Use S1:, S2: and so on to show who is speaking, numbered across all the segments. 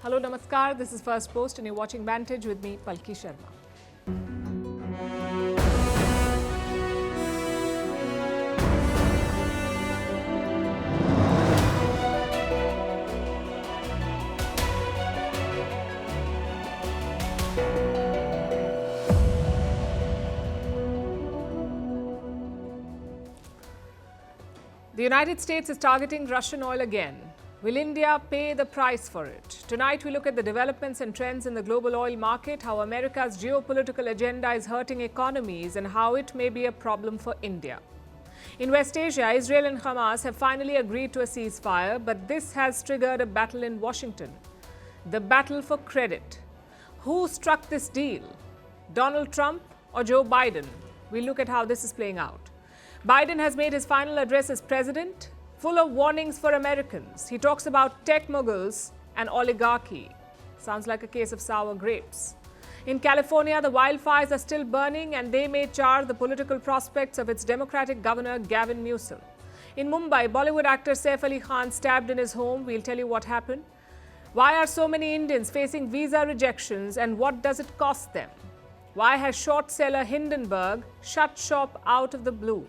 S1: Hello, Namaskar. This is Firstpost and you're watching Vantage with me, Palki Sharma. The United States is targeting Russian oil again. Will India pay the price for it? Tonight we look at the developments and trends in the global oil market, how America's geopolitical agenda is hurting economies and how it may be a problem for India. In West Asia, Israel and Hamas have finally agreed to a ceasefire, but this has triggered a battle in Washington. The battle for credit. Who struck this deal? Donald Trump or Joe Biden? We'll look at how this is playing out. Biden has made his final address as president, full of warnings for Americans. He talks about tech moguls and oligarchy. Sounds like a case of sour grapes. In California, the wildfires are still burning and they may char the political prospects of its Democratic governor, Gavin Newsom. In Mumbai, Bollywood actor Saif Ali Khan stabbed in his home. We'll tell you what happened. Why are so many Indians facing visa rejections and what does it cost them? Why has short seller Hindenburg shut shop out of the blue?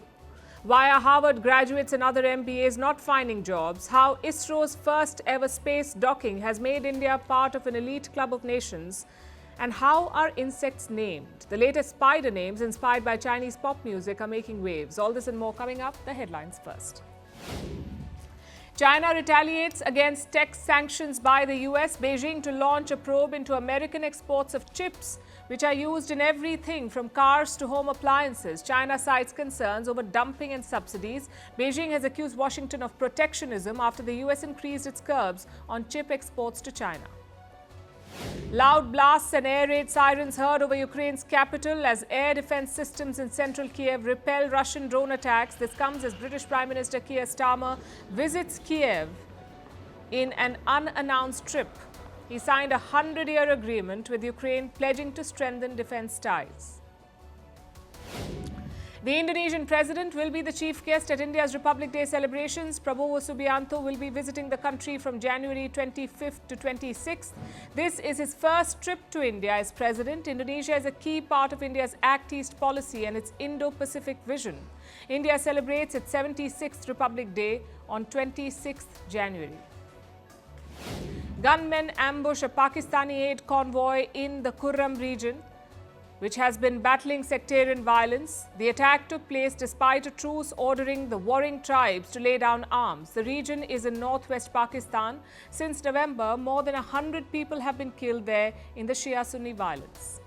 S1: Why are Harvard graduates and other MBAs not finding jobs? How ISRO's first ever space docking has made India part of an elite club of nations? And how are insects named? The latest spider names inspired by Chinese pop music are making waves. All this and more coming up. The headlines first. China retaliates against tech sanctions by the US, Beijing to launch a probe into American exports of chips which are used in everything from cars to home appliances. China cites concerns over dumping and subsidies. Beijing has accused Washington of protectionism after the US increased its curbs on chip exports to China. Loud blasts and air raid sirens heard over Ukraine's capital as air defense systems in central Kiev repel Russian drone attacks. This comes as British Prime Minister Keir Starmer visits Kiev in an unannounced trip. He signed a 100-year agreement with Ukraine pledging to strengthen defense ties. The Indonesian president will be the chief guest at India's Republic Day celebrations. Prabowo Subianto will be visiting the country from January 25th to 26th. This is his first trip to India as president. Indonesia is a key part of India's Act East policy and its Indo-Pacific vision. India celebrates its 76th Republic Day on 26th January. Gunmen ambush a Pakistani aid convoy in the Kurram region, which has been battling sectarian violence. The attack took place despite a truce ordering the warring tribes to lay down arms. The region is in northwest Pakistan. Since November, more than 100 people have been killed there in the Shia-Sunni violence.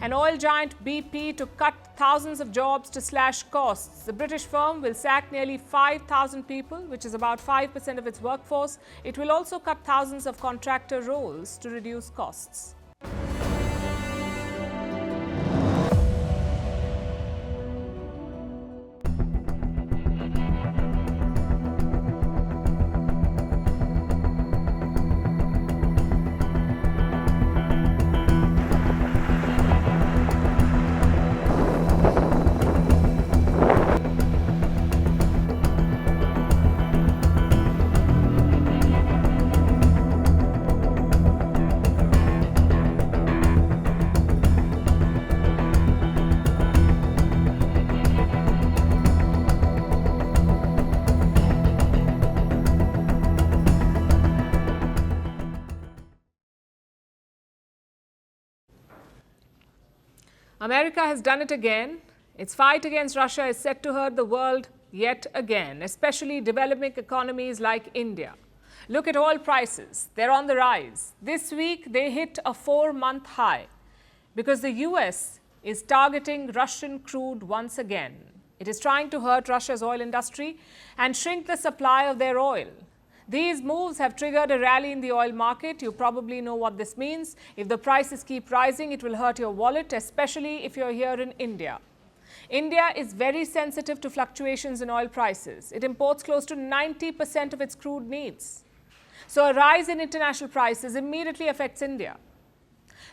S1: An oil giant BP to cut thousands of jobs to slash costs. The British firm will sack nearly 5,000 people, which is about 5% of its workforce. It will also cut thousands of contractor roles to reduce costs. America has done it again. Its fight against Russia is set to hurt the world yet again, especially developing economies like India. Look at oil prices. They're on the rise. This week, they hit a 4-month high because the US is targeting Russian crude once again. It is trying to hurt Russia's oil industry and shrink the supply of their oil. These moves have triggered a rally in the oil market. You probably know what this means. If the prices keep rising, it will hurt your wallet, especially if you're here in India. India is very sensitive to fluctuations in oil prices. It imports close to 90% of its crude needs. So a rise in international prices immediately affects India.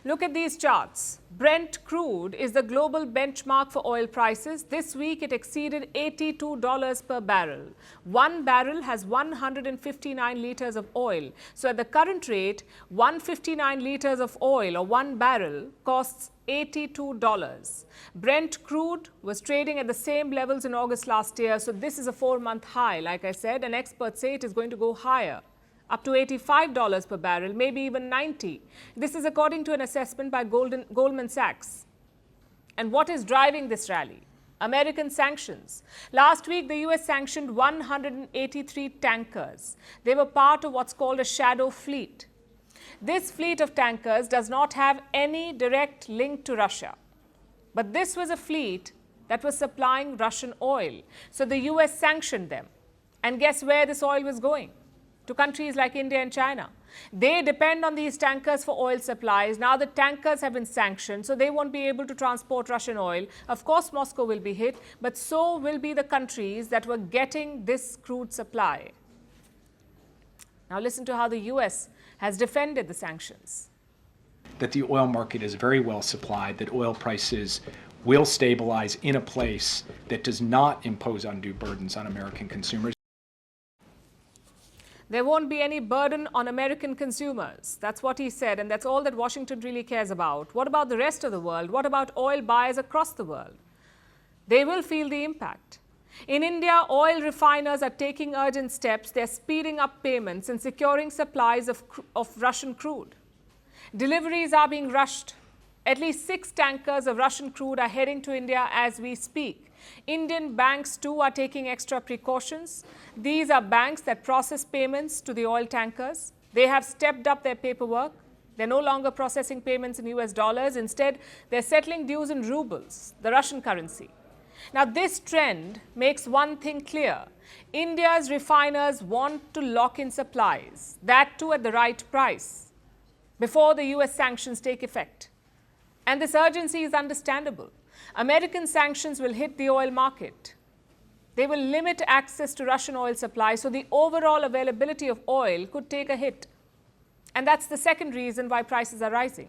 S1: Look at these charts. Brent crude is the global benchmark for oil prices. This week, it exceeded $82 per barrel. One barrel has 159 liters of oil. So at the current rate, 159 liters of oil or one barrel costs $82. Brent crude was trading at the same levels in August last year. So this is a 4-month high. Like I said, and experts say it is going to go higher, up to $85 per barrel, maybe even $90. This is according to an assessment by Goldman Sachs. And what is driving this rally? American sanctions. Last week, the US sanctioned 183 tankers. They were part of what's called a shadow fleet. This fleet of tankers does not have any direct link to Russia. But this was a fleet that was supplying Russian oil. So the US sanctioned them. And guess where this oil was going? To countries like India and China. They depend on these tankers for oil supplies. Now the tankers have been sanctioned, so they won't be able to transport Russian oil. Of course, Moscow will be hit, but so will be the countries that were getting this crude supply. Now listen to how the US has defended the sanctions.
S2: That the oil market is very well supplied, that oil prices will stabilize in a place that does not impose undue burdens on American consumers.
S1: There won't be any burden on American consumers. That's what he said, and that's all that Washington really cares about. What about the rest of the world? What about oil buyers across the world? They will feel the impact. In India, oil refiners are taking urgent steps. They're speeding up payments and securing supplies of Russian crude. Deliveries are being rushed. At least 6 tankers of Russian crude are heading to India as we speak. Indian banks too are taking extra precautions. These are banks that process payments to the oil tankers. They have stepped up their paperwork. They're no longer processing payments in US dollars. Instead, they're settling dues in rubles, the Russian currency. Now, this trend makes one thing clear. India's refiners want to lock in supplies, that too at the right price, before the US sanctions take effect. And this urgency is understandable. American sanctions will hit the oil market. They will limit access to Russian oil supply, so the overall availability of oil could take a hit. And that's the second reason why prices are rising,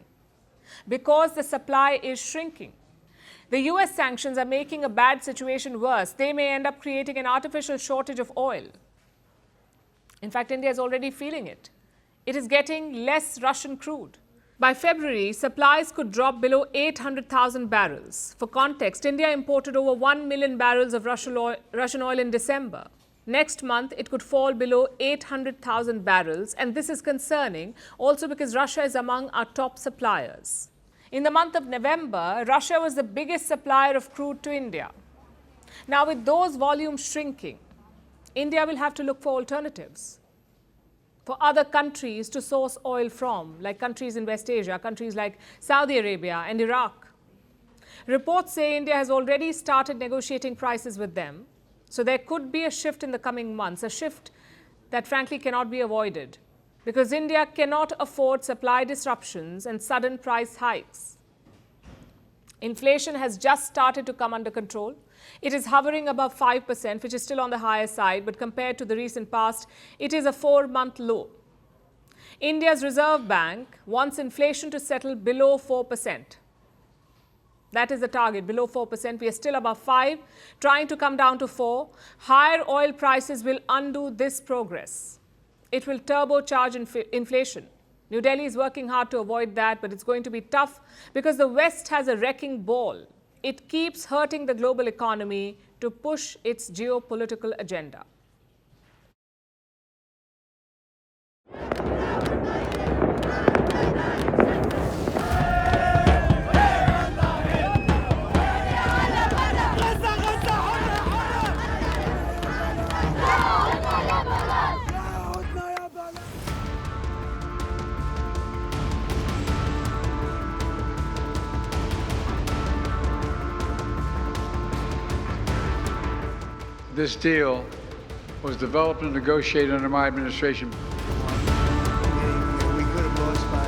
S1: because the supply is shrinking. The US sanctions are making a bad situation worse. They may end up creating an artificial shortage of oil. In fact, India is already feeling it. It is getting less Russian crude. By February, supplies could drop below 800,000 barrels. For context, India imported over 1 million barrels of Russian oil in December. Next month, it could fall below 800,000 barrels, and this is concerning also because Russia is among our top suppliers. In the month of November, Russia was the biggest supplier of crude to India. Now, with those volumes shrinking, India will have to look for alternatives, for other countries to source oil from, like countries in West Asia, countries like Saudi Arabia and Iraq. Reports say India has already started negotiating prices with them, so there could be a shift in the coming months, a shift that frankly cannot be avoided, because India cannot afford supply disruptions and sudden price hikes. Inflation has just started to come under control. It is hovering above 5%, which is still on the higher side, but compared to the recent past, it is a 4-month low. India's Reserve Bank wants inflation to settle below 4%. That is the target, below 4%. We are still above 5, trying to come down to 4. Higher oil prices will undo this progress. It will turbocharge inflation. New Delhi is working hard to avoid that, but it's going to be tough because the West has a wrecking ball. It keeps hurting the global economy to push its geopolitical agenda.
S3: This deal was developed and negotiated under my administration.
S4: We could have lost by.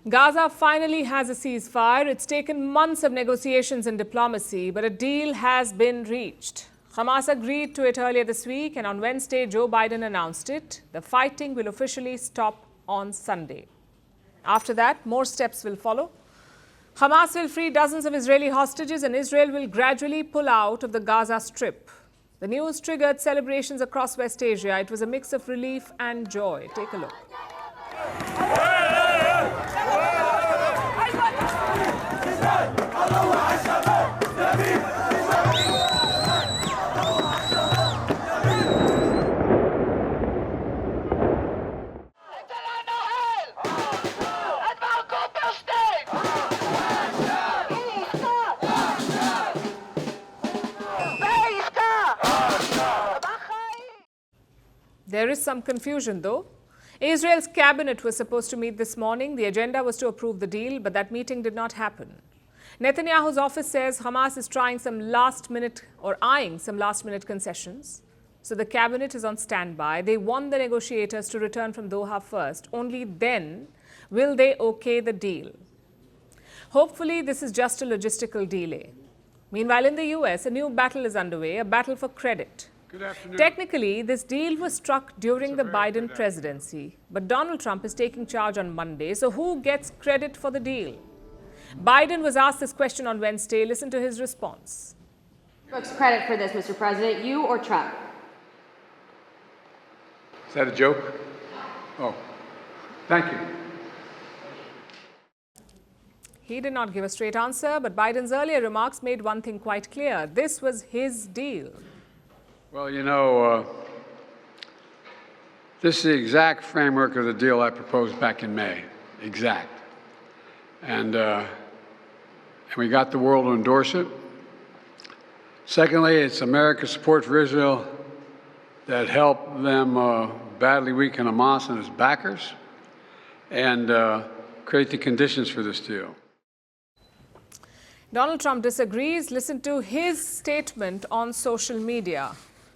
S1: Gaza finally has a ceasefire. It's taken months of negotiations and diplomacy, but a deal has been reached. Hamas agreed to it earlier this week, and on Wednesday, Joe Biden announced it. The fighting will officially stop on Sunday. After that, more steps will follow. Hamas will free dozens of Israeli hostages, and Israel will gradually pull out of the Gaza Strip. The news triggered celebrations across West Asia. It was a mix of relief and joy. Take a look. There is some confusion, though. Israel's cabinet was supposed to meet this morning. The agenda was to approve the deal, but that meeting did not happen. Netanyahu's office says Hamas is eyeing some last-minute concessions. So the cabinet is on standby. They want the negotiators to return from Doha first. Only then will they okay the deal. Hopefully, this is just a logistical delay. Meanwhile, in the US, a new battle is underway, a battle for credit. Technically, this deal was struck during the Biden presidency, but Donald Trump is taking charge on Monday, so who gets credit for the deal? Biden was asked this question on Wednesday. Listen to his response.
S4: Who gets credit for this, Mr. President, you or Trump?
S3: Is that a joke? Oh, thank you.
S1: He did not give a straight answer, but Biden's earlier remarks made one thing quite clear. This was his deal.
S3: Well, you know, this is the exact framework of the deal I proposed back in May. Exact. And we got the world to endorse it. Secondly, it's America's support for Israel that helped them badly weaken Hamas and its backers and create the conditions for this deal.
S1: Donald Trump disagrees. Listen to his statement on social media.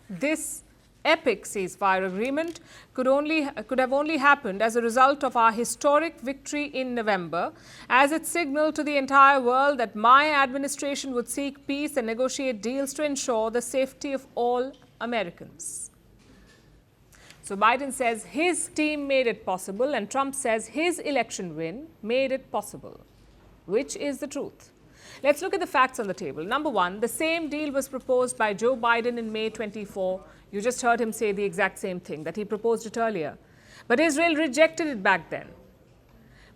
S1: This epic ceasefire agreement could have only happened as a result of our historic victory in November, as it signaled to the entire world that my administration would seek peace and negotiate deals to ensure the safety of all Americans. So Biden says his team made it possible, and Trump says his election win made it possible. Which is the truth? Let's look at the facts on the table. Number one, the same deal was proposed by Joe Biden in May 24. You just heard him say the exact same thing, that he proposed it earlier. But Israel rejected it back then.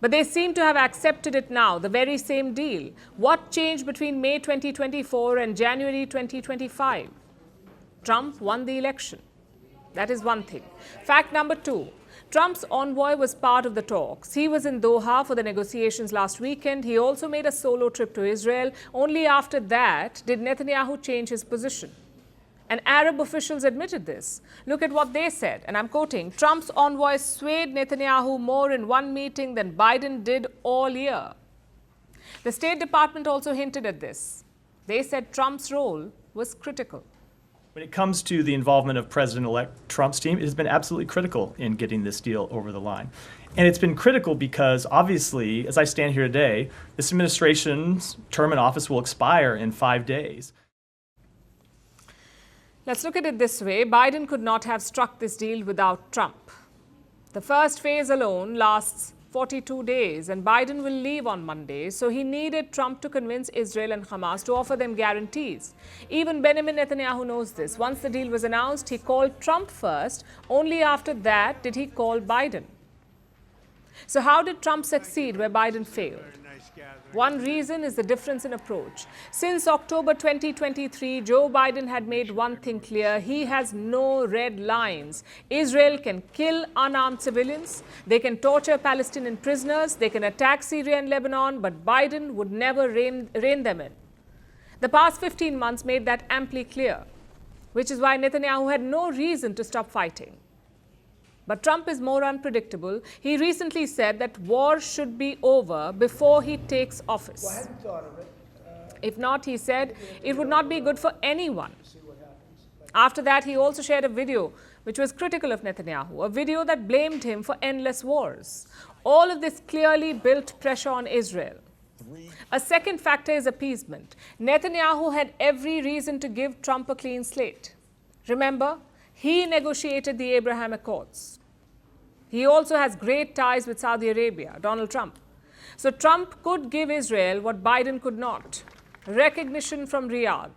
S1: But they seem to have accepted it now, the very same deal. What changed between May 2024 and January 2025? Trump won the election. That is one thing. Fact number two, Trump's envoy was part of the talks. He was in Doha for the negotiations last weekend. He also made a solo trip to Israel. Only after that did Netanyahu change his position. And Arab officials admitted this. Look at what they said, and I'm quoting, Trump's envoy swayed Netanyahu more in one meeting than Biden did all year. The State Department also hinted at this. They said Trump's role was critical.
S5: When it comes to the involvement of President-elect Trump's team, it has been absolutely critical in getting this deal over the line. And it's been critical because, obviously, as I stand here today, this administration's term in office will expire in 5 days.
S1: Let's look at it this way. Biden could not have struck this deal without Trump. The first phase alone lasts 42 days, and Biden will leave on Monday, so he needed Trump to convince Israel and Hamas to offer them guarantees. Even Benjamin Netanyahu knows this. Once the deal was announced, he called Trump first. Only after that did he call Biden. So how did Trump succeed where Biden failed? One reason is the difference in approach. Since October 2023, Joe Biden had made one thing clear. He has no red lines. Israel can kill unarmed civilians. They can torture Palestinian prisoners. They can attack Syria and Lebanon, but Biden would never rein them in. The past 15 months made that amply clear, which is why Netanyahu had no reason to stop fighting. But Trump is more unpredictable. He recently said that war should be over before he takes office.
S6: Well, I hadn't thought of it.
S1: If not, he said, it would not be good for anyone. After that, he also shared a video which was critical of Netanyahu, a video that blamed him for endless wars. All of this clearly built pressure on Israel. A second factor is appeasement. Netanyahu had every reason to give Trump a clean slate. Remember, he negotiated the Abraham Accords. He also has great ties with Saudi Arabia, Donald Trump. So Trump could give Israel what Biden could not, recognition from Riyadh.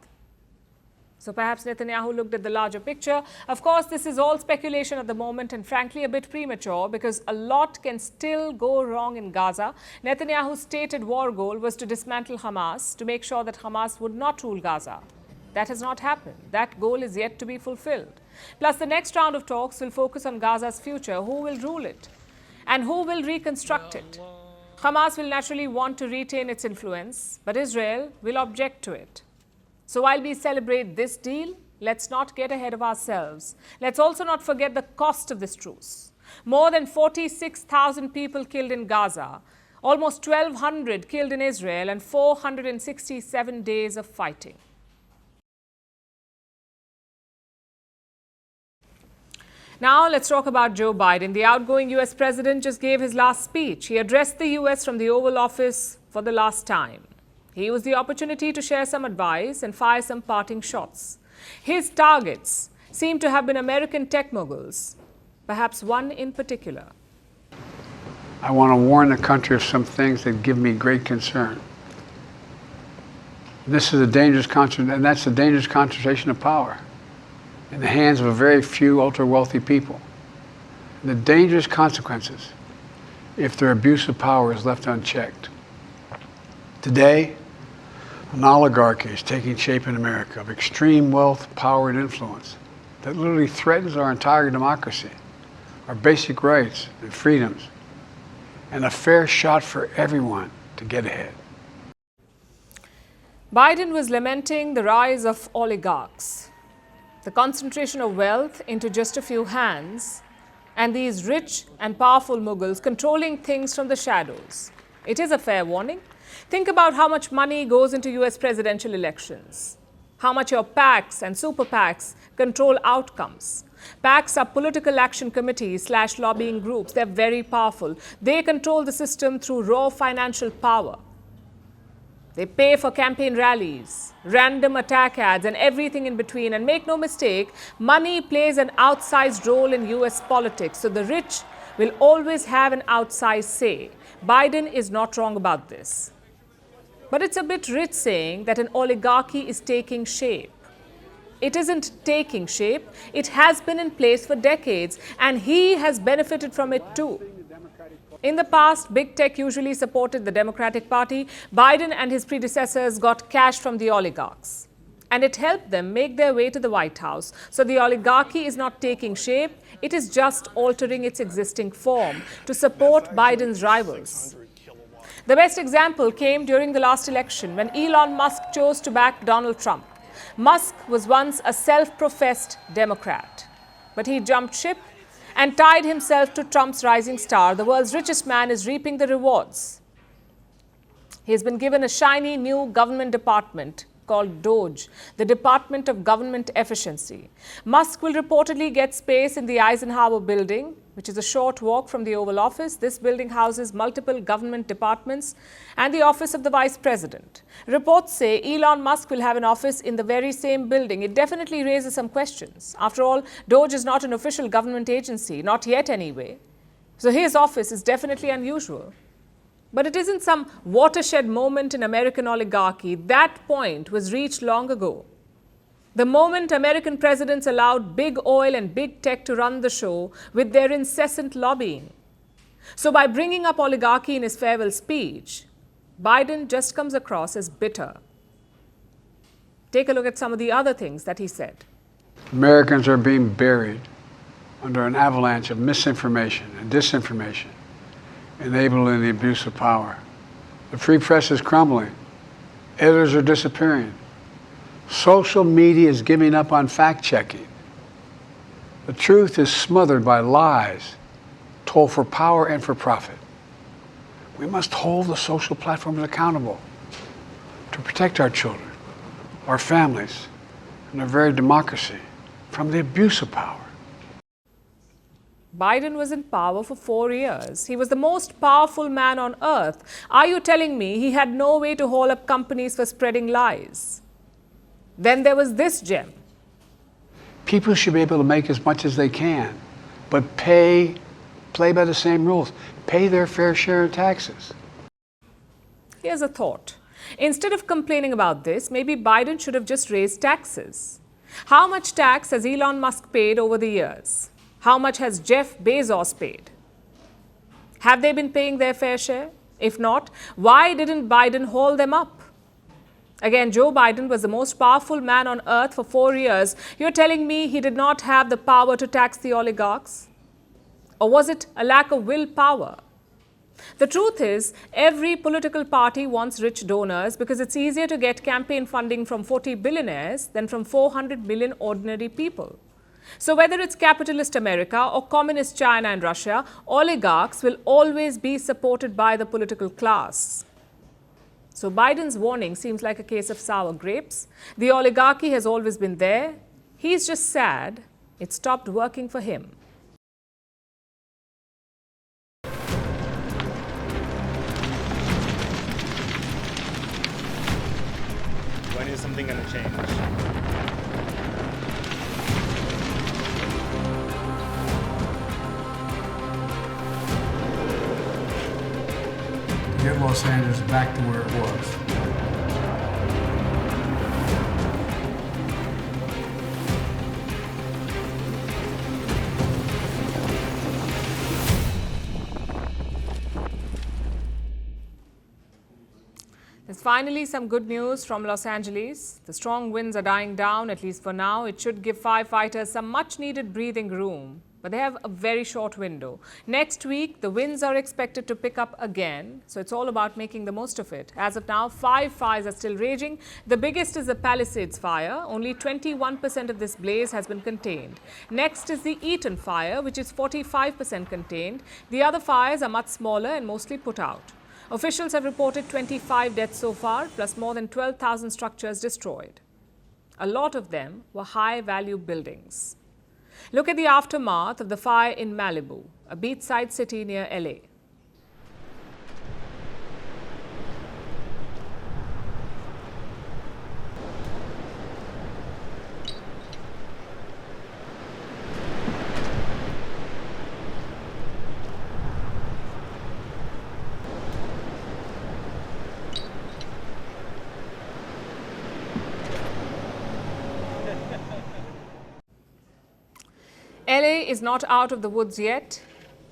S1: So perhaps Netanyahu looked at the larger picture. Of course, this is all speculation at the moment and frankly a bit premature because a lot can still go wrong in Gaza. Netanyahu's stated war goal was to dismantle Hamas, to make sure that Hamas would not rule Gaza. That has not happened. That goal is yet to be fulfilled. Plus, the next round of talks will focus on Gaza's future, who will rule it and who will reconstruct it. Hamas will naturally want to retain its influence, but Israel will object to it. So while we celebrate this deal, let's not get ahead of ourselves. Let's also not forget the cost of this truce. More than 46,000 people killed in Gaza, almost 1,200 killed in Israel, and 467 days of fighting. Now let's talk about Joe Biden. The outgoing US president just gave his last speech. He addressed the US from the Oval Office for the last time. He used the opportunity to share some advice and fire some parting shots. His targets seem to have been American tech moguls, perhaps one in particular.
S3: I want to warn the country of some things that give me great concern. This is a dangerous and that's a dangerous concentration of power in the hands of a very few ultra-wealthy people. And the dangerous consequences if their abuse of power is left unchecked. Today, an oligarchy is taking shape in America of extreme wealth, power, and influence that literally threatens our entire democracy, our basic rights and freedoms, and a fair shot for everyone to get ahead.
S1: Biden was lamenting the rise of oligarchs, the concentration of wealth into just a few hands, and these rich and powerful mughals controlling things from the shadows. It is a fair warning. Think about how much money goes into US presidential elections, how much your PACs and super PACs control outcomes. PACs are political action committees / lobbying groups. They're very powerful. They control the system through raw financial power. They pay for campaign rallies, random attack ads, and everything in between. And make no mistake, money plays an outsized role in US politics. So the rich will always have an outsized say. Biden is not wrong about this. But it's a bit rich saying that an oligarchy is taking shape. It isn't taking shape. It has been in place for decades, and he has benefited from it too. In the past, big tech usually supported the Democratic Party. Biden and his predecessors got cash from the oligarchs, and it helped them make their way to the White House. So the oligarchy is not taking shape. It is just altering its existing form to support Biden's rivals. The best example came during the last election when Elon Musk chose to back Donald Trump. Musk was once a self-professed Democrat, but he jumped ship and tied himself to Trump's rising star. The world's richest man is reaping the rewards. He has been given a shiny new government department called DOGE, the Department of Government Efficiency. Musk will reportedly get space in the Eisenhower building, which is a short walk from the Oval Office. This building houses multiple government departments and the office of the Vice President. Reports say Elon Musk will have an office in the very same building. It definitely raises some questions. After all, DOGE is not an official government agency, not yet anyway. So his office is definitely unusual. But it isn't some watershed moment in American oligarchy. That point was reached long ago. The moment American presidents allowed big oil and big tech to run the show with their incessant lobbying. So by bringing up oligarchy in his farewell speech, Biden just comes across as bitter. Take a look at some of the other things that he said.
S3: Americans are being buried under an avalanche of misinformation and disinformation, enabling the abuse of power. The free press is crumbling. Editors are disappearing. Social media is giving up on fact-checking. The truth is smothered by lies told for power and for profit. We must hold the social platforms accountable to protect our children, our families, and our very democracy from the abuse of power.
S1: Biden was in power for 4 years. He was the most powerful man on earth. Are you telling me he had no way to haul up companies for spreading lies? Then there was this gem.
S3: People should be able to make as much as they can, but play by the same rules. Pay their fair share of taxes.
S1: Here's a thought. Instead of complaining about this, maybe Biden should have just raised taxes. How much tax has Elon Musk paid over the years? How much has Jeff Bezos paid? Have they been paying their fair share? If not, why didn't Biden haul them up? Again, Joe Biden was the most powerful man on earth for 4 years. You're telling me he did not have the power to tax the oligarchs? Or was it a lack of willpower? The truth is, every political party wants rich donors because it's easier to get campaign funding from 40 billionaires than from 400 million ordinary people. So whether it's capitalist America or communist China and Russia, oligarchs will always be supported by the political class. So Biden's warning seems like a case of sour grapes. The oligarchy has always been there. He's just sad it stopped working for him.
S6: When is something going to change?
S3: Get Los Angeles back to where it was.
S1: There's finally some good news from Los Angeles. The strong winds are dying down, at least for now. It should give firefighters some much-needed breathing room, but they have a very short window. Next week, the winds are expected to pick up again, so it's all about making the most of it. As of now, 5 fires are still raging. The biggest is the Palisades fire. Only 21% of this blaze has been contained. Next is the Eaton fire, which is 45% contained. The other fires are much smaller and mostly put out. Officials have reported 25 deaths so far, plus more than 12,000 structures destroyed. A lot of them were high-value buildings. Look at the aftermath of the fire in Malibu, a beachside city near LA. LA is not out of the woods yet,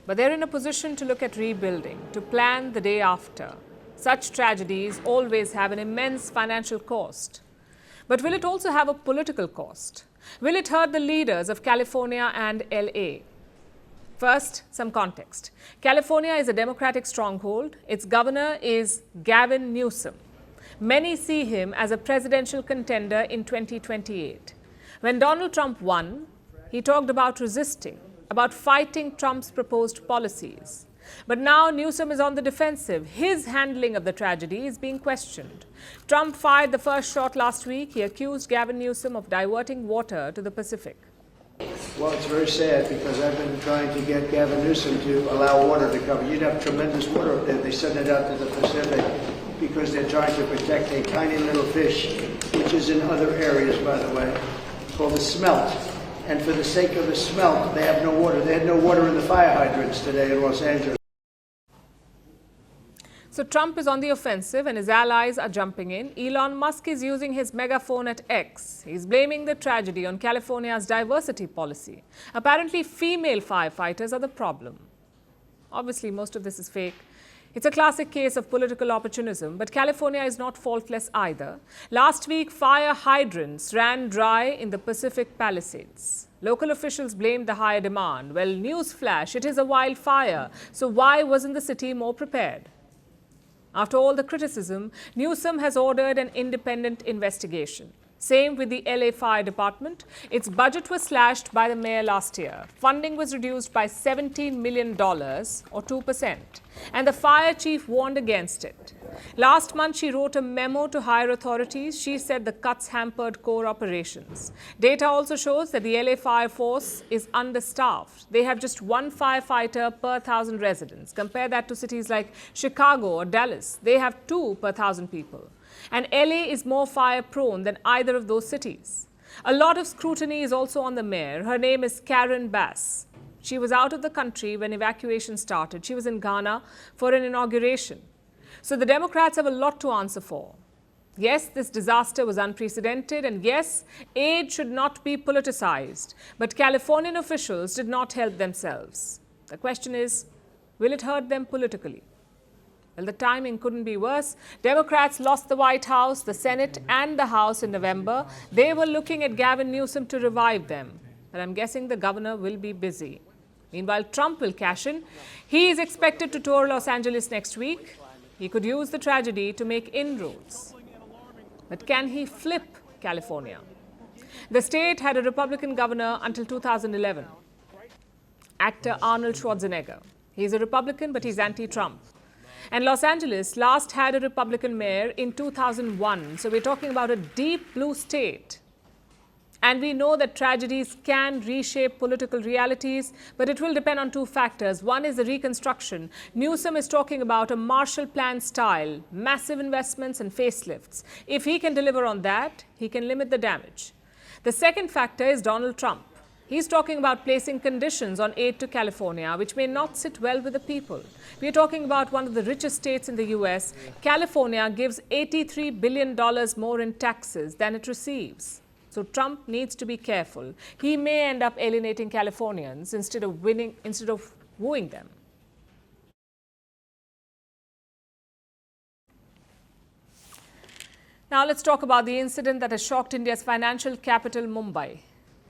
S1: but they're in a position to look at rebuilding, to plan the day after. Such tragedies always have an immense financial cost. But will it also have a political cost? Will it hurt the leaders of California and LA? First, some context. California is a Democratic stronghold. Its governor is Gavin Newsom. Many see him as a presidential contender in 2028. When Donald Trump won, he talked about resisting, about fighting Trump's proposed policies. But now Newsom is on the defensive. His handling of the tragedy is being questioned. Trump fired the first shot last week. He accused Gavin Newsom of diverting water to the Pacific.
S7: Well, it's very sad because I've been trying to get Gavin Newsom to allow water to come. You'd have tremendous water up there. They send it out to the Pacific because they're trying to protect a tiny little fish, which is in other areas, by the way, called the smelt. And for the sake of the smelt, they have no water. They had no water in the fire hydrants today in Los Angeles.
S1: So Trump is on the offensive and his allies are jumping in. Elon Musk is using his megaphone at X. He's blaming the tragedy on California's diversity policy. Apparently, female firefighters are the problem. Obviously, most of this is fake. It's a classic case of political opportunism, but California is not faultless either. Last week, fire hydrants ran dry in the Pacific Palisades. Local officials blamed the higher demand. Well, newsflash, it is a wildfire. So why wasn't the city more prepared? After all the criticism, Newsom has ordered an independent investigation. Same with the LA Fire Department. Its budget was slashed by the mayor last year. Funding was reduced by $17 million, or 2%. And the fire chief warned against it. Last month, she wrote a memo to higher authorities. She said the cuts hampered core operations. Data also shows that the LA Fire Force is understaffed. They have just one firefighter per 1,000 residents. Compare that to cities like Chicago or Dallas. They have 2 per 1,000 people. And LA is more fire-prone than either of those cities. A lot of scrutiny is also on the mayor. Her name is Karen Bass. She was out of the country when evacuation started. She was in Ghana for an inauguration. So the Democrats have a lot to answer for. Yes, this disaster was unprecedented, and yes, aid should not be politicized. But Californian officials did not help themselves. The question is, will it hurt them politically? Well, the timing couldn't be worse. Democrats lost the White House, the Senate, and the House in November. They were looking at Gavin Newsom to revive them. But I'm guessing the governor will be busy. Meanwhile, Trump will cash in. He is expected to tour Los Angeles next week. He could use the tragedy to make inroads. But can he flip California? The state had a Republican governor until 2011. Actor Arnold Schwarzenegger. He's a Republican, but he's anti-Trump. And Los Angeles last had a Republican mayor in 2001. So we're talking about a deep blue state. And we know that tragedies can reshape political realities, but it will depend on 2 factors. One is the reconstruction. Newsom is talking about a Marshall Plan style, massive investments and facelifts. If he can deliver on that, he can limit the damage. The second factor is Donald Trump. He's talking about placing conditions on aid to California, which may not sit well with the people. We're talking about one of the richest states in the US. California gives $83 billion more in taxes than it receives. So Trump needs to be careful. He may end up alienating Californians instead of wooing them. Now let's talk about the incident that has shocked India's financial capital, Mumbai.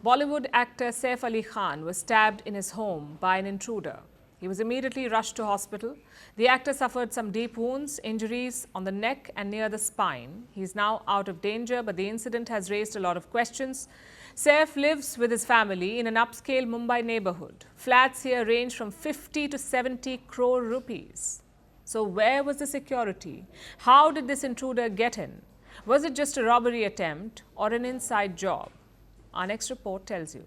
S1: Bollywood actor Saif Ali Khan was stabbed in his home by an intruder. He was immediately rushed to hospital. The actor suffered some deep wounds, injuries on the neck and near the spine. He's now out of danger, but the incident has raised a lot of questions. Saif lives with his family in an upscale Mumbai neighborhood. Flats here range from 50 to 70 crore rupees. So where was the security? How did this intruder get in? Was it just a robbery attempt or an inside job? Our next report tells you.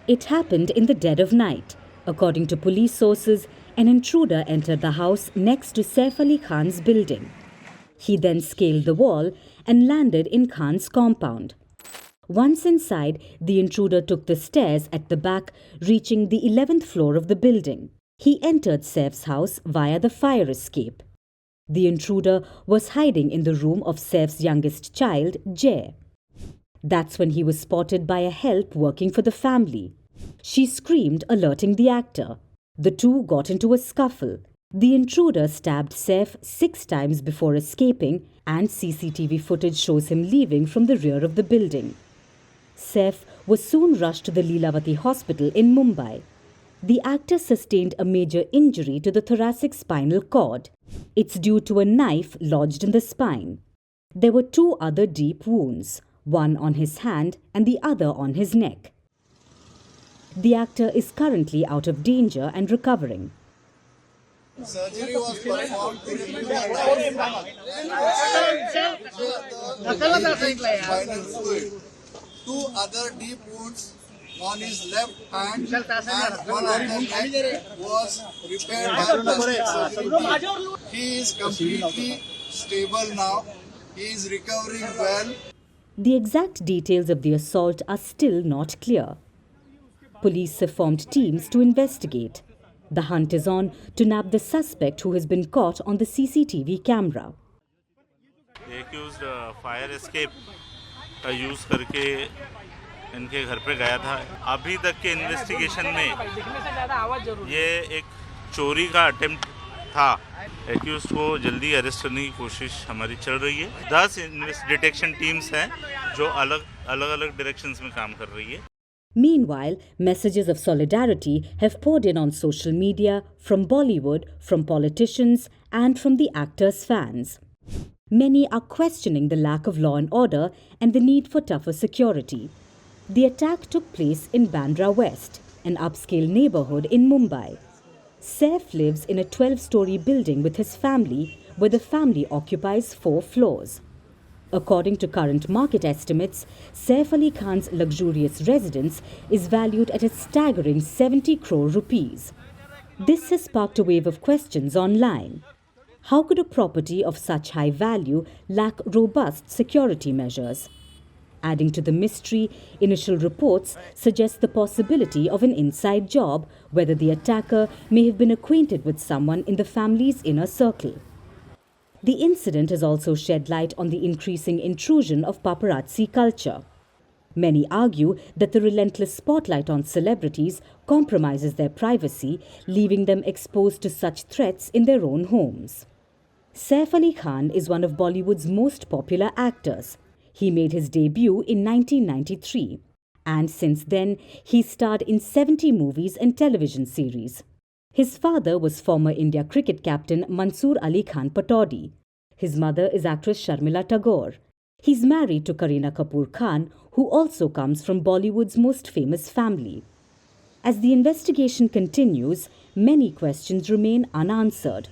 S8: It happened in the dead of night. According to police sources, an intruder entered the house next to Saif Ali Khan's building. He then scaled the wall and landed in Khan's compound. Once inside, the intruder took the stairs at the back, reaching the 11th floor of the building. He entered Saif's house via the fire escape. The intruder was hiding in the room of Saif's youngest child, Jay. That's when he was spotted by a help working for the family. She screamed, alerting the actor. The two got into a scuffle. The intruder stabbed Saif 6 times before escaping, and CCTV footage shows him leaving from the rear of the building. Saif was soon rushed to the Lilavati hospital in Mumbai. The actor sustained a major injury to the thoracic spinal cord. It's due to a knife lodged in the spine. There were 2 other deep wounds, one on his hand and the other on his neck. The actor is currently out of danger and recovering.
S9: Surgery was performed to remove spinal fluid. 2 other deep wounds on his left hand and one on the neck was repaired by plastic surgery. He is completely stable now. He is recovering well.
S8: The exact details of the assault are still not clear. Police have formed teams to investigate. The hunt is on to nab the suspect who has been caught on the CCTV camera.
S10: The accused fire escape का use करके इनके घर पे गया था. अभी तक के इन्वेस्टिगेशन में ये एक चोरी का अटेम्प्ट था. एक्यूज को जल्दी अरेस्ट करने की कोशिश हमारी चल रही है. 10 डिटेक्शन टीम्स हैं जो अलग डायरेक्शंस में काम कर रही है.
S8: Meanwhile, messages of solidarity have poured in on social media from Bollywood, from politicians, and from the actor's fans. Many are questioning the lack of law and order and the need for tougher security. The attack took place in Bandra West, an upscale neighborhood in Mumbai. Saif lives in a 12-story building with his family, where the family occupies 4 floors. According to current market estimates, Saif Ali Khan's luxurious residence is valued at a staggering 70 crore rupees. This has sparked a wave of questions online. How could a property of such high value lack robust security measures? Adding to the mystery, initial reports suggest the possibility of an inside job, whether the attacker may have been acquainted with someone in the family's inner circle. The incident has also shed light on the increasing intrusion of paparazzi culture. Many argue that the relentless spotlight on celebrities compromises their privacy, leaving them exposed to such threats in their own homes. Saif Ali Khan is one of Bollywood's most popular actors. He made his debut in 1993, and since then he starred in 70 movies and television series. His father was former India cricket captain Mansoor Ali Khan Pataudi. His mother is actress Sharmila Tagore. He's married to Kareena Kapoor Khan, who also comes from Bollywood's most famous family. As the investigation continues, many questions remain unanswered.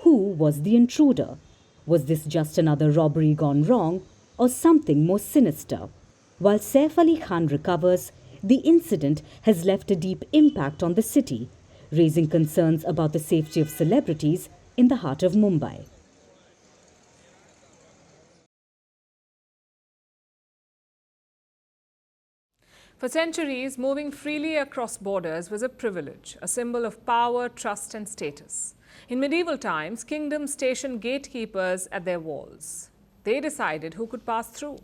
S8: Who was the intruder? Was this just another robbery gone wrong, or something more sinister? While Saif Ali Khan recovers, the incident has left a deep impact on the city, raising concerns about the safety of celebrities in the heart of Mumbai.
S1: For centuries, moving freely across borders was a privilege, a symbol of power, trust and status. In medieval times, kingdoms stationed gatekeepers at their walls. They decided who could pass through.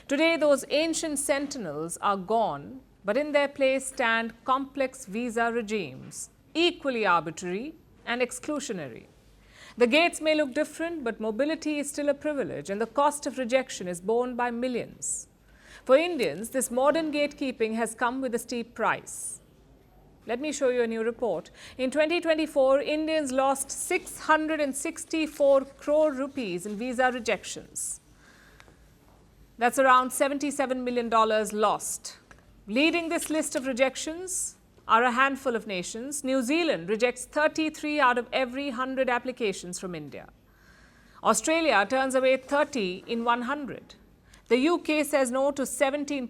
S1: Today, those ancient sentinels are gone, but in their place stand complex visa regimes, equally arbitrary and exclusionary. The gates may look different, but mobility is still a privilege, and the cost of rejection is borne by millions. For Indians, this modern gatekeeping has come with a steep price. Let me show you a new report. In 2024, Indians lost 664 crore rupees in visa rejections. That's around $77 million lost. Leading this list of rejections are a handful of nations. New Zealand rejects 33 out of every 100 applications from India. Australia turns away 30 in 100. The UK says no to 17%.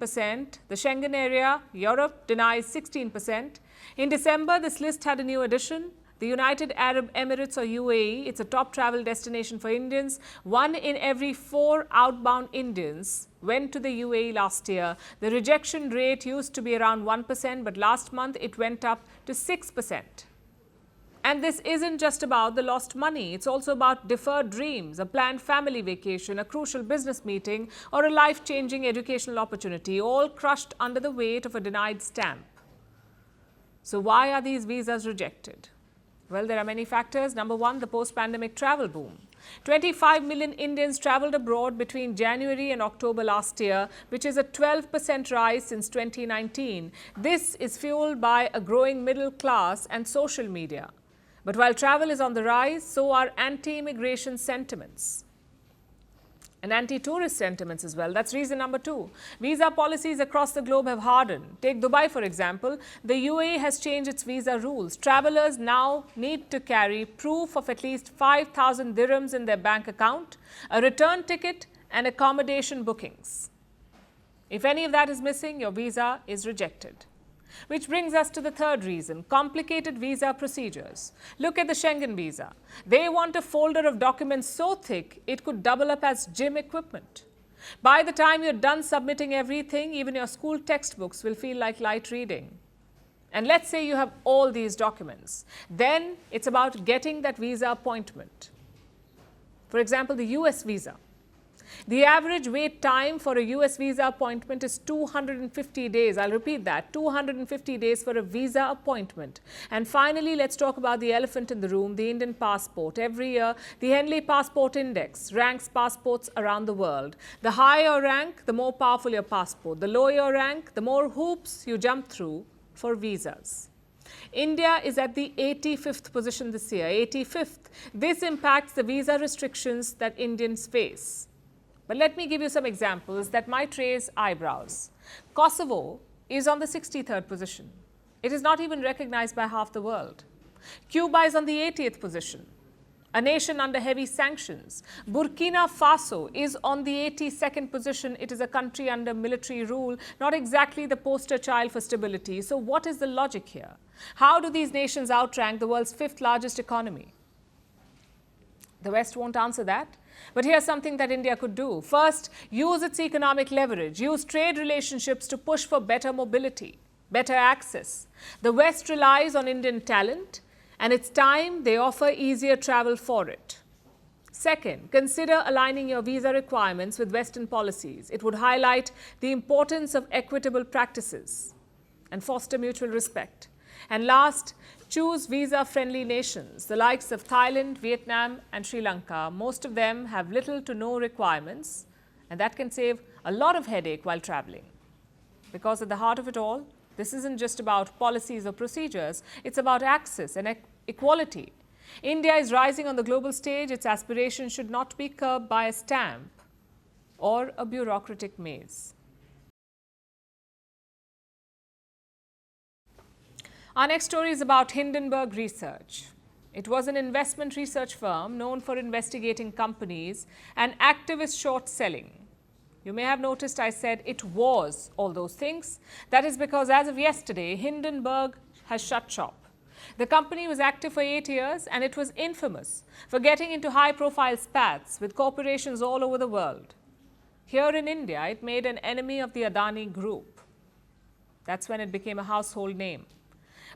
S1: The Schengen area, Europe, denies 16%. In December, this list had a new addition. The United Arab Emirates, or UAE, it's a top travel destination for Indians. 1 in every 4 outbound Indians went to the UAE last year. The rejection rate used to be around 1%, but last month it went up to 6%. And this isn't just about the lost money. It's also about deferred dreams, a planned family vacation, a crucial business meeting, or a life-changing educational opportunity, all crushed under the weight of a denied stamp. So why are these visas rejected? Well, there are many factors. Number one, the post-pandemic travel boom. 25 million Indians traveled abroad between January and October last year, which is a 12% rise since 2019. This is fueled by a growing middle class and social media. But while travel is on the rise, so are anti-immigration sentiments and anti-tourist sentiments as well. That's reason number two. Visa policies across the globe have hardened. Take Dubai, for example. The UAE has changed its visa rules. Travelers now need to carry proof of at least 5,000 dirhams in their bank account, a return ticket, and accommodation bookings. If any of that is missing, your visa is rejected. Which brings us to the third reason, complicated visa procedures. Look at the Schengen visa. They want a folder of documents so thick it could double up as gym equipment. By the time you're done submitting everything, even your school textbooks will feel like light reading. And let's say you have all these documents. Then it's about getting that visa appointment. For example, the US visa. The average wait time for a US visa appointment is 250 days. I'll repeat that, 250 days for a visa appointment. And finally, let's talk about the elephant in the room, the Indian passport. Every year, the Henley Passport Index ranks passports around the world. The higher your rank, the more powerful your passport. The lower your rank, the more hoops you jump through for visas. India is at the 85th position this year, 85th. This impacts the visa restrictions that Indians face. But let me give you some examples that might raise eyebrows. Kosovo is on the 63rd position. It is not even recognized by half the world. Cuba is on the 80th position, a nation under heavy sanctions. Burkina Faso is on the 82nd position. It is a country under military rule, not exactly the poster child for stability. So what is the logic here? How do these nations outrank the world's 5th largest economy? The West won't answer that. But here's something that India could do. First, use its economic leverage, use trade relationships to push for better mobility, better access. The West relies on Indian talent, and it's time they offer easier travel for it. Second, consider aligning your visa requirements with Western policies. It would highlight the importance of equitable practices and foster mutual respect. And last, choose visa-friendly nations, the likes of Thailand, Vietnam, and Sri Lanka. Most of them have little to no requirements, and that can save a lot of headache while traveling. Because at the heart of it all, this isn't just about policies or procedures, it's about access and equality. India is rising on the global stage. Its aspirations should not be curbed by a stamp or a bureaucratic maze. Our next story is about Hindenburg Research. It was an investment research firm known for investigating companies and activist short selling. You may have noticed I said it was all those things. That is because as of yesterday, Hindenburg has shut shop. The company was active for 8 years and it was infamous for getting into high-profile spats with corporations all over the world. Here in India, it made an enemy of the Adani Group. That's when it became a household name.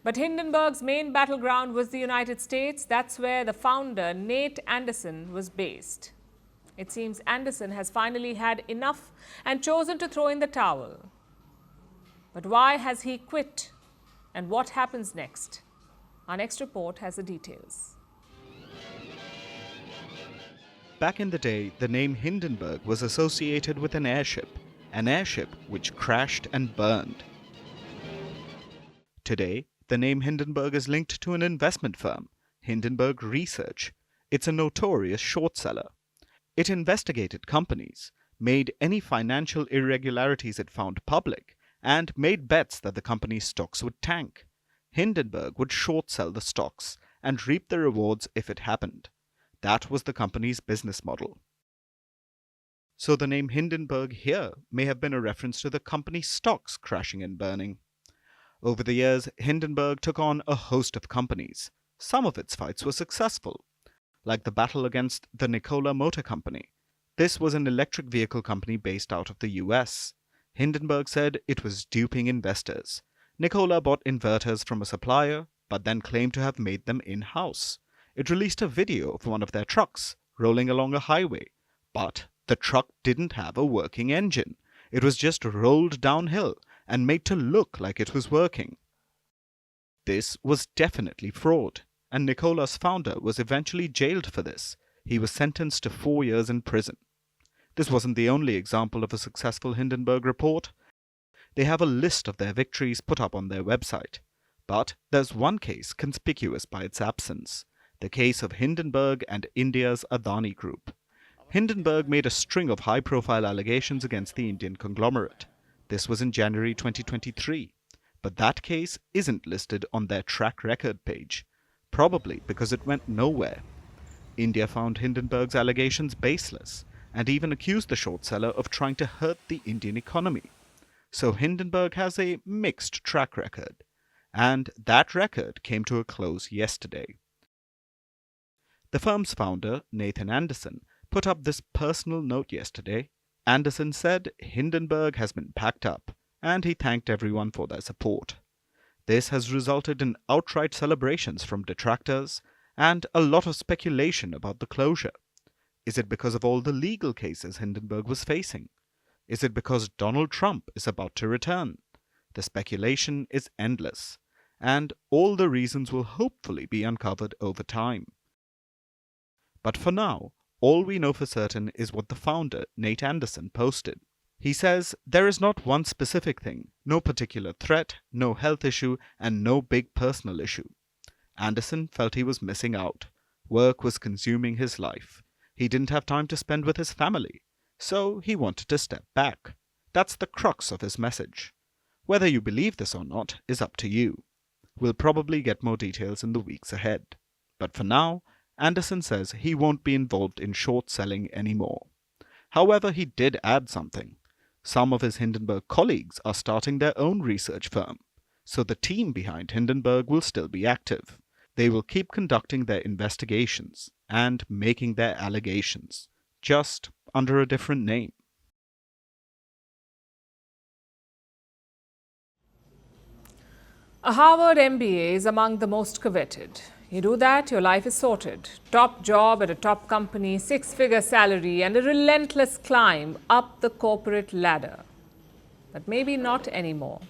S1: But Hindenburg's main battleground was the United States. That's where the founder, Nate Anderson, was based. It seems Anderson has finally had enough and chosen to throw in the towel. But why has he quit? And what happens next? Our next report has the details.
S11: Back in the day, the name Hindenburg was associated with an airship which crashed and burned. Today, the name Hindenburg is linked to an investment firm, Hindenburg Research. It's a notorious short seller. It investigated companies, made any financial irregularities it found public, and made bets that the company's stocks would tank. Hindenburg would short sell the stocks and reap the rewards if it happened. That was the company's business model. So the name Hindenburg here may have been a reference to the company's stocks crashing and burning. Over the years, Hindenburg took on a host of companies. Some of its fights were successful, like the battle against the Nikola Motor Company. This was an electric vehicle company based out of the US. Hindenburg said it was duping investors. Nikola bought inverters from a supplier, but then claimed to have made them in-house. It released a video of one of their trucks rolling along a highway, but the truck didn't have a working engine. It was just rolled downhill and made to look like it was working. This was definitely fraud, and Nikola's founder was eventually jailed for this. He was sentenced to 4 years in prison. This wasn't the only example of a successful Hindenburg report. They have a list of their victories put up on their website. But there's one case conspicuous by its absence, the case of Hindenburg and India's Adani Group. Hindenburg made a string of high-profile allegations against the Indian conglomerate. This was in January 2023, but that case isn't listed on their track record page, probably because it went nowhere. India found Hindenburg's allegations baseless and even accused the short seller of trying to hurt the Indian economy. So Hindenburg has a mixed track record, and that record came to a close yesterday. The firm's founder, Nathan Anderson, put up this personal note yesterday. Anderson said Hindenburg has been packed up, and he thanked everyone for their support. This has resulted in outright celebrations from detractors and a lot of speculation about the closure. Is it because of all the legal cases Hindenburg was facing? Is it because Donald Trump is about to return? The speculation is endless, and all the reasons will hopefully be uncovered over time. But for now, all we know for certain is what the founder, Nate Anderson, posted. He says there is not one specific thing, no particular threat, no health issue, and no big personal issue. Anderson felt he was missing out. Work was consuming his life. He didn't have time to spend with his family. So he wanted to step back. That's the crux of his message. Whether you believe this or not is up to you. We'll probably get more details in the weeks ahead. But for now, Anderson says he won't be involved in short selling anymore. However, he did add something. Some of his Hindenburg colleagues are starting their own research firm, so the team behind Hindenburg will still be active. They will keep conducting their investigations and making their allegations, just under a different name.
S1: A Harvard MBA is among the most coveted. You do that, your life is sorted. Top job at a top company, six-figure salary, and a relentless climb up the corporate ladder. But maybe not anymore.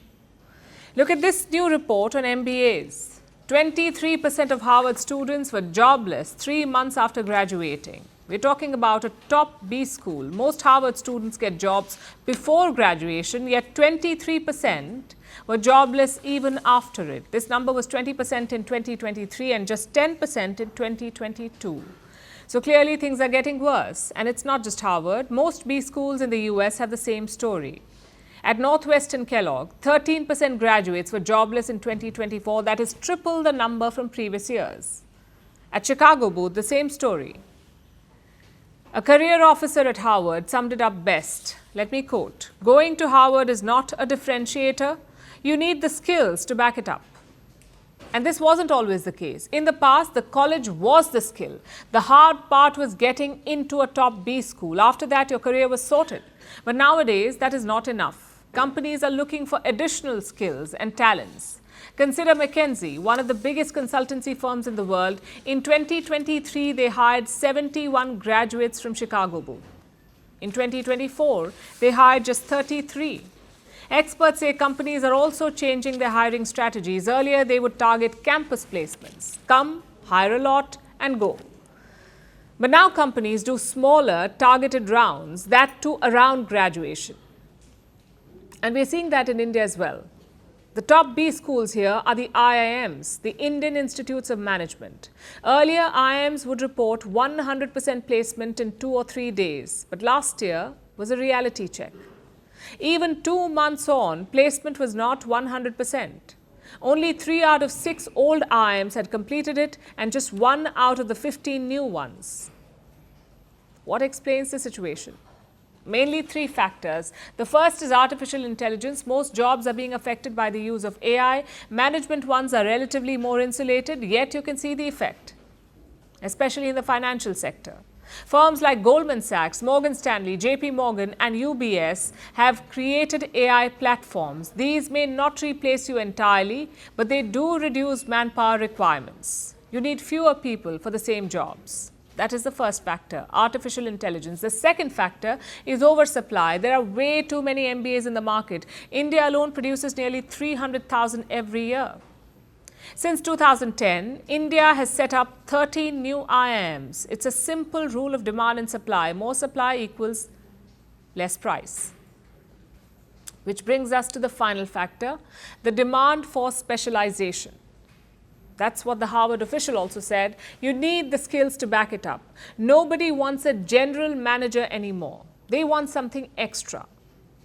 S1: Look at this new report on MBAs. 23% of Harvard students were jobless 3 months after graduating. We're talking about a top B school. Most Harvard students get jobs before graduation, yet 23% were jobless even after it. This number was 20% in 2023 and just 10% in 2022. So clearly things are getting worse. And it's not just Harvard. Most B schools in the US have the same story. At Northwestern Kellogg, 13% graduates were jobless in 2024. That is triple the number from previous years. At Chicago Booth, the same story. A career officer at Harvard summed it up best. Let me quote, "Going to Harvard is not a differentiator. You need the skills to back it up." And this wasn't always the case. In the past, the college was the skill. The hard part was getting into a top B school. After that, your career was sorted. But nowadays, that is not enough. Companies are looking for additional skills and talents. Consider McKinsey, one of the biggest consultancy firms in the world. In 2023, they hired 71 graduates from Chicago Booth. In 2024, they hired just 33. Experts say companies are also changing their hiring strategies. Earlier, they would target campus placements. Come, hire a lot, and go. But now companies do smaller, targeted rounds, that too around graduation. And we're seeing that in India as well. The top B schools here are the IIMs, the Indian Institutes of Management. Earlier, IIMs would report 100% placement in 2 or 3 days, but last year was a reality check. Even 2 months on, placement was not 100%. Only 3 out of 6 old IIMs had completed it, and just 1 out of the 15 new ones. What explains the situation? Mainly 3 factors. The first is artificial intelligence. Most jobs are being affected by the use of AI. Management ones are relatively more insulated, yet you can see the effect, especially in the financial sector. Firms like Goldman Sachs, Morgan Stanley, JP Morgan, and UBS have created AI platforms. These may not replace you entirely, but they do reduce manpower requirements. You need fewer people for the same jobs. That is the first factor, artificial intelligence. The second factor is oversupply. There are way too many MBAs in the market. India alone produces nearly 300,000 every year. Since 2010, India has set up 13 new IIMs. It's a simple rule of demand and supply. More supply equals less price. Which brings us to the final factor, the demand for specialization. That's what the Harvard official also said. You need the skills to back it up. Nobody wants a general manager anymore. They want something extra.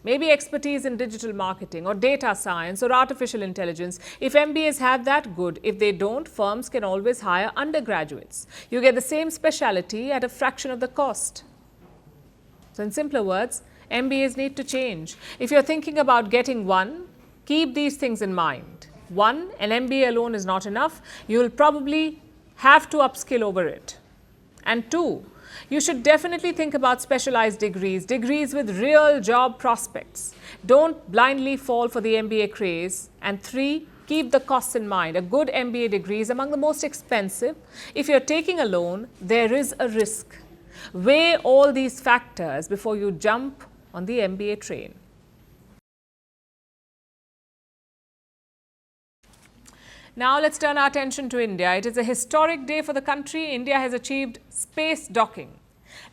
S1: Maybe expertise in digital marketing or data science or artificial intelligence. If MBAs have that, good. If they don't, firms can always hire undergraduates. You get the same specialty at a fraction of the cost. So in simpler words, MBAs need to change. If you're thinking about getting one, keep these things in mind. 1, an MBA alone is not enough. You will probably have to upskill over it. And 2, you should definitely think about specialized degrees, degrees with real job prospects. Don't blindly fall for the MBA craze. And 3, keep the costs in mind. A good MBA degree is among the most expensive. If you're taking a loan, there is a risk. Weigh all these factors before you jump on the MBA train. Now let's turn our attention to India. It is a historic day for the country. India has achieved space docking.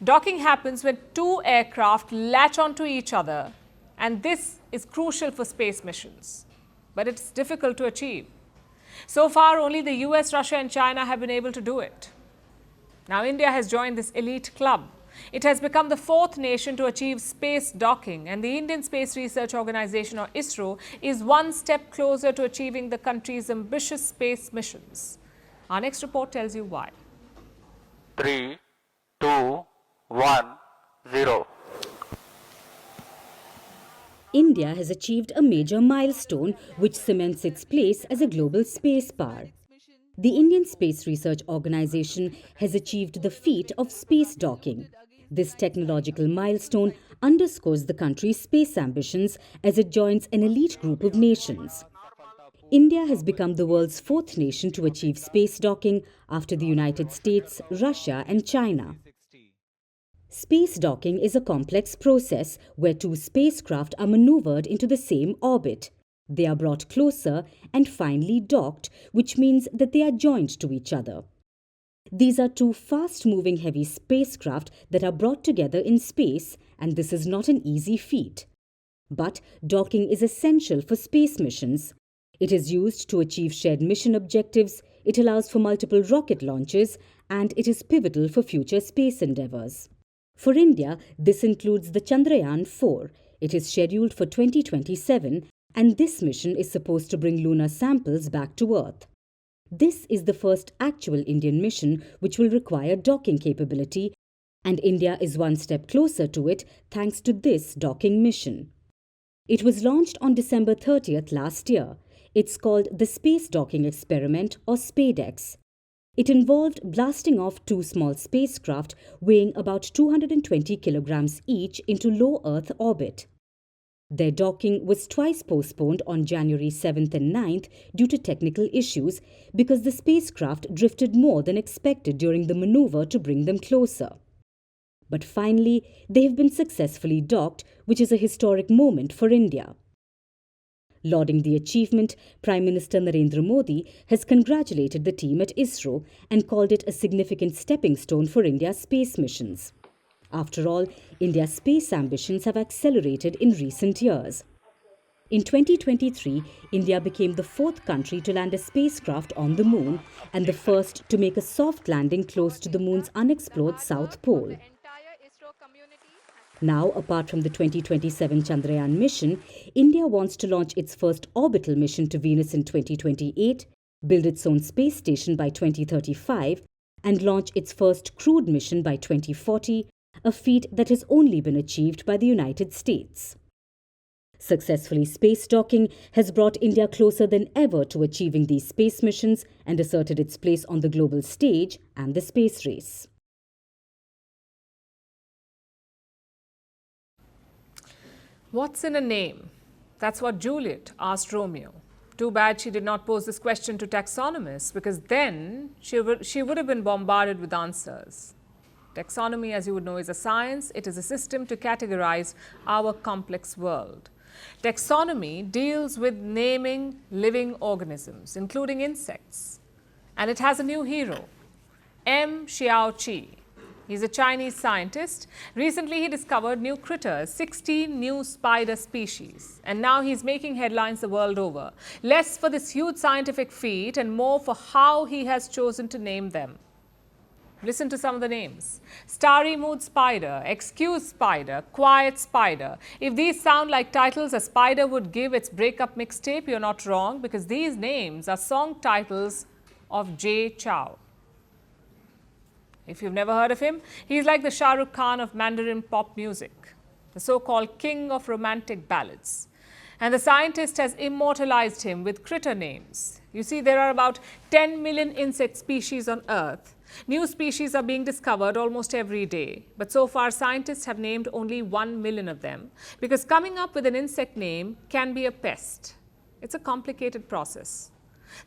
S1: Docking happens when two aircraft latch onto each other, and this is crucial for space missions. But it's difficult to achieve. So far, only the US, Russia, and China have been able to do it. Now, India has joined this elite club. It has become the fourth nation to achieve space docking, and the Indian Space Research Organization, or ISRO, is one step closer to achieving the country's ambitious space missions. Our next report tells you why.
S12: 3, 2, 1, 0.
S8: India has achieved a major milestone which cements its place as a global space power. The Indian Space Research Organization has achieved the feat of space docking. This technological milestone underscores the country's space ambitions as it joins an elite group of nations. India has become the world's fourth nation to achieve space docking after the United States, Russia, and China. Space docking is a complex process where two spacecraft are maneuvered into the same orbit. They are brought closer and finally docked, which means that they are joined to each other. These are two fast-moving heavy spacecraft that are brought together in space, and this is not an easy feat. But docking is essential for space missions. It is used to achieve shared mission objectives, it allows for multiple rocket launches, and it is pivotal for future space endeavours. For India, this includes the Chandrayaan-4. It is scheduled for 2027, and this mission is supposed to bring lunar samples back to Earth. This is the first actual Indian mission which will require docking capability, and India is one step closer to it thanks to this docking mission. It was launched on December 30th last year. It's called the Space Docking Experiment, or SpadeX. It involved blasting off two small spacecraft weighing about 220 kilograms each into low Earth orbit. Their docking was twice postponed on January 7th and 9th due to technical issues because the spacecraft drifted more than expected during the maneuver to bring them closer. But finally, they have been successfully docked, which is a historic moment for India. Lauding the achievement, Prime Minister Narendra Modi has congratulated the team at ISRO and called it a significant stepping stone for India's space missions. After all, India's space ambitions have accelerated in recent years. In 2023, India became the fourth country to land a spacecraft on the moon and the first to make a soft landing close to the moon's unexplored South Pole. Now, apart from the 2027 Chandrayaan mission, India wants to launch its first orbital mission to Venus in 2028, build its own space station by 2035, and launch its first crewed mission by 2040, a feat that has only been achieved by the United States. Successfully space docking has brought India closer than ever to achieving these space missions and asserted its place on the global stage and the space race.
S1: What's in a name? That's what Juliet asked Romeo. Too bad she did not pose this question to taxonomists, because then she would have been bombarded with answers. Taxonomy, as you would know, is a science. It is a system to categorize our complex world. Taxonomy deals with naming living organisms, including insects. And it has a new hero, M. Xiaoqi. He's a Chinese scientist. Recently, he discovered new critters, 16 new spider species. And now he's making headlines the world over. Less for this huge scientific feat and more for how he has chosen to name them. Listen to some of the names. Starry Mood Spider, Excuse Spider, Quiet Spider. If these sound like titles a spider would give its breakup mixtape, you're not wrong, because these names are song titles of Jay Chou. If you've never heard of him, he's like the Shah Rukh Khan of Mandarin pop music, the so-called king of romantic ballads. And the scientist has immortalized him with critter names. You see, there are about 10 million insect species on Earth. New species are being discovered almost every day. But so far, scientists have named only 1 million of them, because coming up with an insect name can be a pest. It's a complicated process.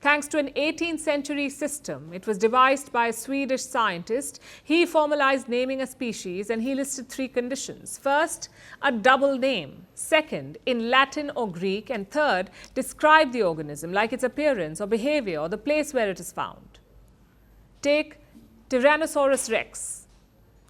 S1: Thanks to an 18th century system, it was devised by a Swedish scientist. He formalized naming a species and he listed 3 conditions. First, a double name. Second, in Latin or Greek. And third, describe the organism, like its appearance or behavior or the place where it is found. Take Tyrannosaurus rex.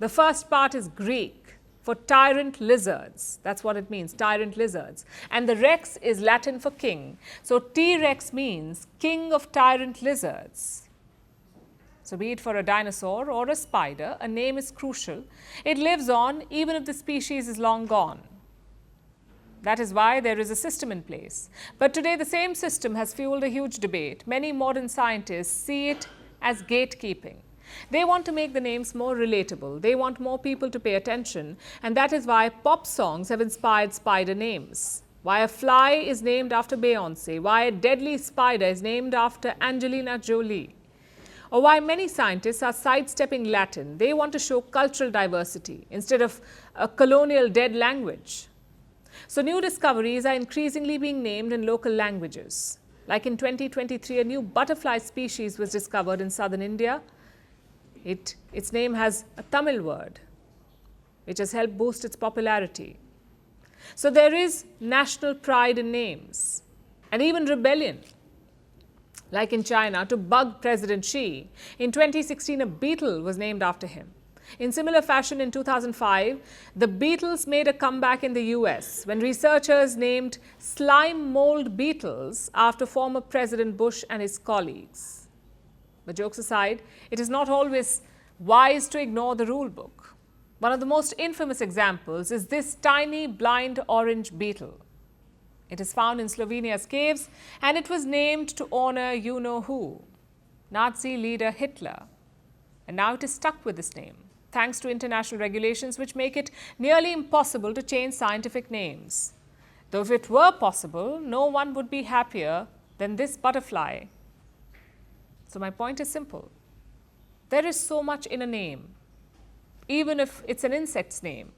S1: The first part is Greek for tyrant lizards. That's what it means, tyrant lizards. And the rex is Latin for king. So T-rex means king of tyrant lizards. So be it for a dinosaur or a spider, a name is crucial. It lives on even if the species is long gone. That is why there is a system in place. But today the same system has fueled a huge debate. Many modern scientists see it as gatekeeping. They want to make the names more relatable. They want more people to pay attention. And that is why pop songs have inspired spider names. Why a fly is named after Beyonce. Why a deadly spider is named after Angelina Jolie. Or why many scientists are sidestepping Latin. They want to show cultural diversity instead of a colonial dead language. So new discoveries are increasingly being named in local languages. Like in 2023, a new butterfly species was discovered in southern India. Its name has a Tamil word, which has helped boost its popularity. So there is national pride in names and even rebellion. Like in China, to bug President Xi. In 2016, a beetle was named after him. In similar fashion, in 2005, the beetles made a comeback in the US when researchers named slime mold beetles after former President Bush and his colleagues. But jokes aside, it is not always wise to ignore the rule book. One of the most infamous examples is this tiny blind orange beetle. It is found in Slovenia's caves and it was named to honor you-know-who, Nazi leader Hitler. And now it is stuck with this name, thanks to international regulations which make it nearly impossible to change scientific names. Though if it were possible, no one would be happier than this butterfly. So my point is simple. There is so much in a name, even if it's an insect's name.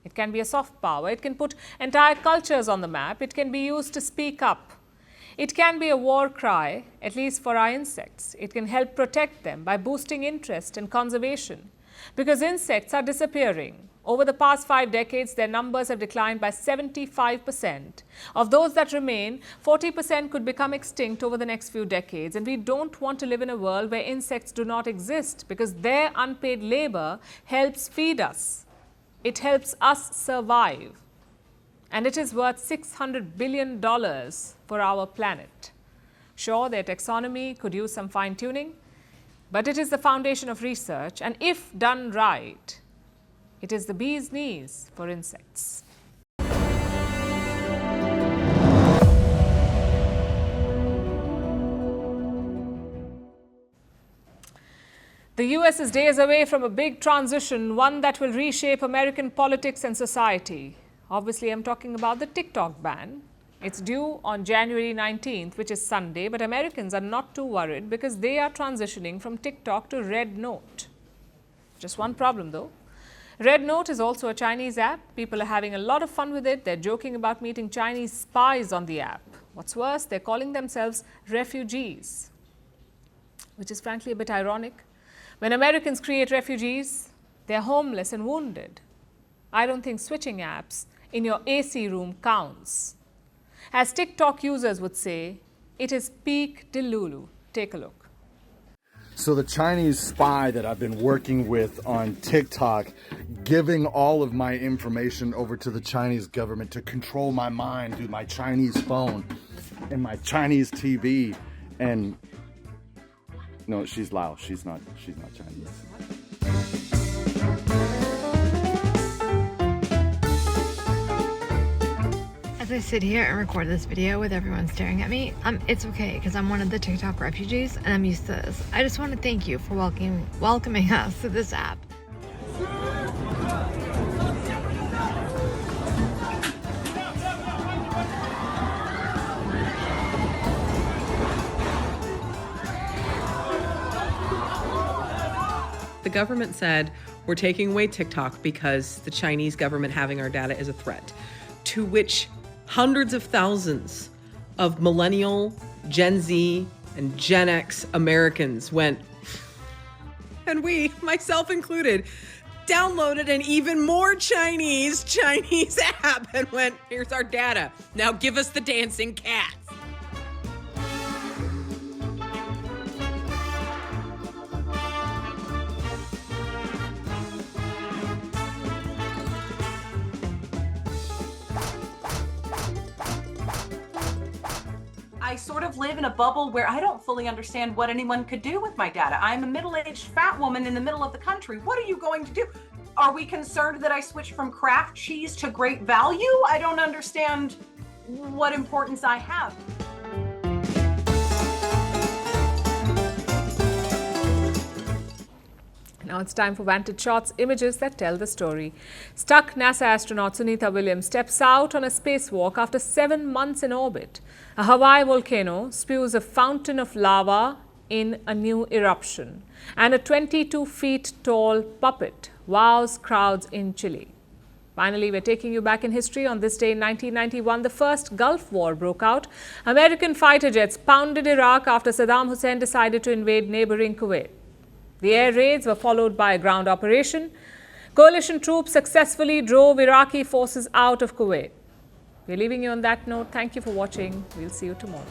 S1: It can be a soft power. It can put entire cultures on the map. It can be used to speak up. It can be a war cry, at least for our insects. It can help protect them by boosting interest and conservation. Because insects are disappearing. Over the past 5 decades, their numbers have declined by 75%. Of those that remain, 40% could become extinct over the next few decades. And we don't want to live in a world where insects do not exist because their unpaid labor helps feed us. It helps us survive. And it is worth $600 billion for our planet. Sure, their taxonomy could use some fine-tuning, but it is the foundation of research, and if done right, it is the bee's knees for insects. The US is days away from a big transition, one that will reshape American politics and society. Obviously, I'm talking about the Tik Tok ban. It's due on January 19th, which is Sunday, but Americans are not too worried because they are transitioning from TikTok to Red Note. Just one problem though. Red Note is also a Chinese app. People are having a lot of fun with it. They're joking about meeting Chinese spies on the app. What's worse, they're calling themselves refugees, which is frankly a bit ironic. When Americans create refugees, they're homeless and wounded. I don't think switching apps in your AC room counts. As TikTok users would say, it is peak Delulu. Take a look.
S13: So the Chinese spy that I've been working with on TikTok, giving all of my information over to the Chinese government to control my mind through my Chinese phone and my Chinese TV. And no, she's Lao. She's not Chinese.
S14: As I sit here and record this video with everyone staring at me, it's okay because I'm one of the TikTok refugees and I'm used to this. I just want to thank you for welcoming us to this app.
S15: The government said, we're taking away TikTok because the Chinese government having our data is a threat, to which hundreds of thousands of millennial, Gen Z, and Gen X Americans went, and we, myself included, downloaded an even more Chinese app and went, here's our data. Now give us the dancing cats.
S16: I sort of live in a bubble where I don't fully understand what anyone could do with my data. I'm a middle-aged fat woman in the middle of the country. What are you going to do? Are we concerned that I switch from Kraft cheese to Great Value? I don't understand what importance I have.
S1: Now it's time for Vantage Shots, images that tell the story. Stuck NASA astronaut Sunita Williams steps out on a spacewalk after 7 months in orbit. A Hawaii volcano spews a fountain of lava in a new eruption. And a 22 feet tall puppet wows crowds in Chile. Finally, we're taking you back in history. On this day in 1991, the first Gulf War broke out. American fighter jets pounded Iraq after Saddam Hussein decided to invade neighboring Kuwait. The air raids were followed by a ground operation. Coalition troops successfully drove Iraqi forces out of Kuwait. We're leaving you on that note. Thank you for watching. We'll see you tomorrow.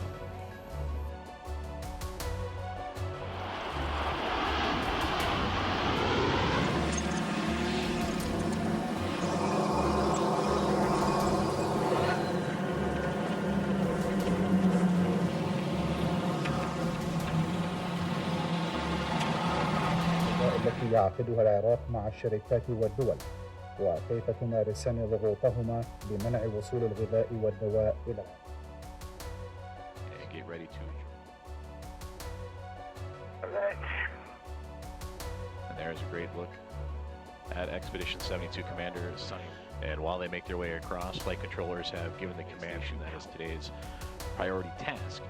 S17: التي يعقدها العراق مع الشركات والدول وكيف تمارسان ضغوطهما لمنع وصول الغذاء والدواء إلى العراق.
S18: Get ready to. And there's a great look at Expedition 72 Commander Sonny. And while they make their way across, flight controllers have given the command that is today's priority task.